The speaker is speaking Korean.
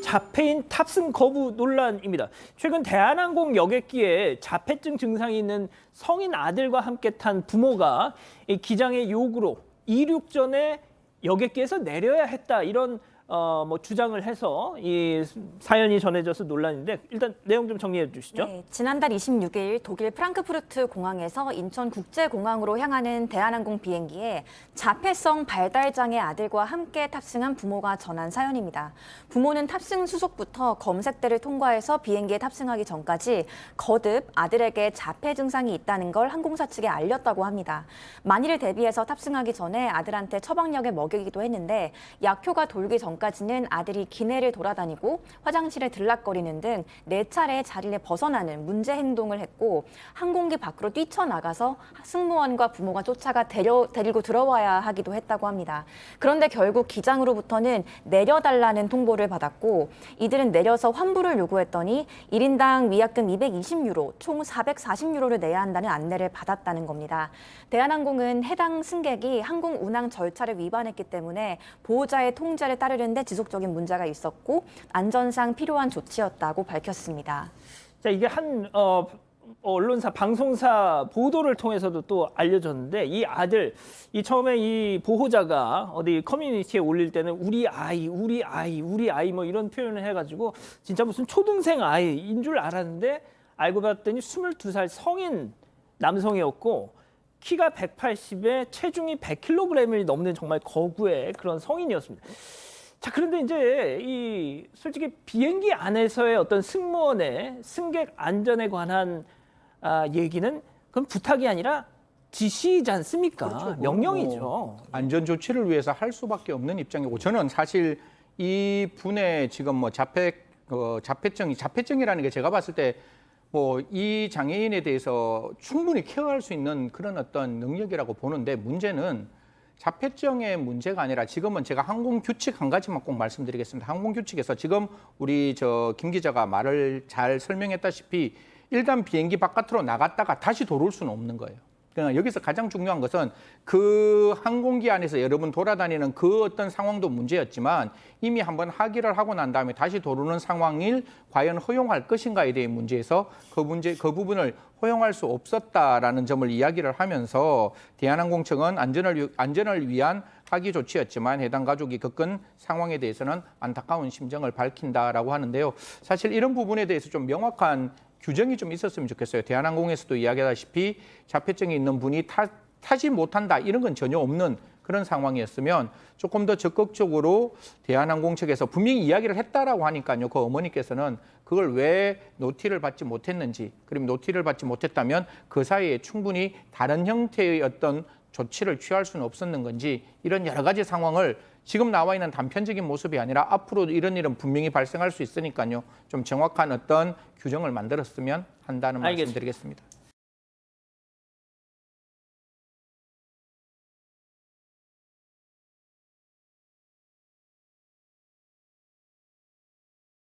자폐인 탑승 거부 논란입니다. 최근 대한항공 여객기에 자폐증 증상이 있는 성인 아들과 함께 탄 부모가 이 기장의 요구로 이륙 전에 여객기에서 내려야 했다 이런 주장을 해서 이 사연이 전해져서 논란인데 일단 내용 좀 정리해 주시죠. 네, 지난달 26일 독일 프랑크푸르트 공항에서 인천국제공항으로 향하는 대한항공 비행기에 자폐성 발달장애 아들과 함께 탑승한 부모가 전한 사연입니다. 부모는 탑승 수속부터 검색대를 통과해서 비행기에 탑승하기 전까지 거듭 아들에게 자폐 증상이 있다는 걸 항공사 측에 알렸다고 합니다. 만일을 대비해서 탑승하기 전에 아들한테 처방약을 먹이기도 했는데 약효가 돌기 전까지는 아들이 기내를 돌아다니고 화장실에 들락거리는 등 4차례 자리를 벗어나는 문제 행동을 했고 항공기 밖으로 뛰쳐나가서 승무원과 부모가 쫓아가 데리고 들어와야 하기도 했다고 합니다. 그런데 결국 기장으로부터는 내려달라는 통보를 받았고 이들은 내려서 환불을 요구했더니 1인당 위약금 220유로, 총 440유로를 내야 한다는 안내를 받았다는 겁니다. 대한항공은 해당 승객이 항공 운항 절차를 위반했기 때문에 보호자의 통제를 따르는데 지속적인 문제가 있었고 안전상 필요한 조치였다고 밝혔습니다. 자, 이게 한 언론사, 방송사 보도를 통해서도 또 알려졌는데 이 아들, 이 처음에 이 보호자가 어디 커뮤니티에 올릴 때는 우리 아이 뭐 이런 표현을 해가지고 진짜 무슨 초등생 아이인 줄 알았는데 알고 봤더니 22살 성인 남성이었고 키가 180에 체중이 100kg을 넘는 정말 거구의 그런 성인이었습니다. 자, 그런데 이제 솔직히 비행기 안에서의 어떤 승무원의 승객 안전에 관한 얘기는 그건 부탁이 아니라 지시이지 않습니까? 그렇죠. 명령이죠. 안전 조치를 위해서 할 수밖에 없는 입장이고 저는 사실 이 분의 지금 자폐증이라는 게 제가 봤을 때 이 장애인에 대해서 충분히 케어할 수 있는 그런 어떤 능력이라고 보는데 문제는 자폐증의 문제가 아니라 지금은 제가 항공 규칙 한 가지만 꼭 말씀드리겠습니다. 항공 규칙에서 지금 우리 김 기자가 말을 잘 설명했다시피 일단 비행기 바깥으로 나갔다가 다시 들어올 수는 없는 거예요. 그러니까 여기서 가장 중요한 것은 그 항공기 안에서 여러분 돌아다니는 그 어떤 상황도 문제였지만 이미 한번 하기를 하고 난 다음에 다시 들어오는 상황을 과연 허용할 것인가에 대한 문제에서 그 부분을 허용할 수 없었다라는 점을 이야기를 하면서 대한항공청은 안전을 위한 하기 조치였지만 해당 가족이 겪은 상황에 대해서는 안타까운 심정을 밝힌다라고 하는데요. 사실 이런 부분에 대해서 좀 명확한 규정이 좀 있었으면 좋겠어요. 대한항공에서도 이야기하다시피 자폐증이 있는 분이 타지 못한다 이런 건 전혀 없는 그런 상황이었으면 조금 더 적극적으로 대한항공 측에서 분명히 이야기를 했다라고 하니까요. 그 어머니께서는 그걸 왜 노티를 받지 못했는지, 그럼 노티를 받지 못했다면 그 사이에 충분히 다른 형태의 어떤 조치를 취할 수는 없었는 건지 이런 여러 가지 상황을 지금 나와 있는 단편적인 모습이 아니라 앞으로 이런 일은 분명히 발생할 수 있으니까요. 좀 정확한 어떤 규정을 만들었으면 한다는 말씀 드리겠습니다.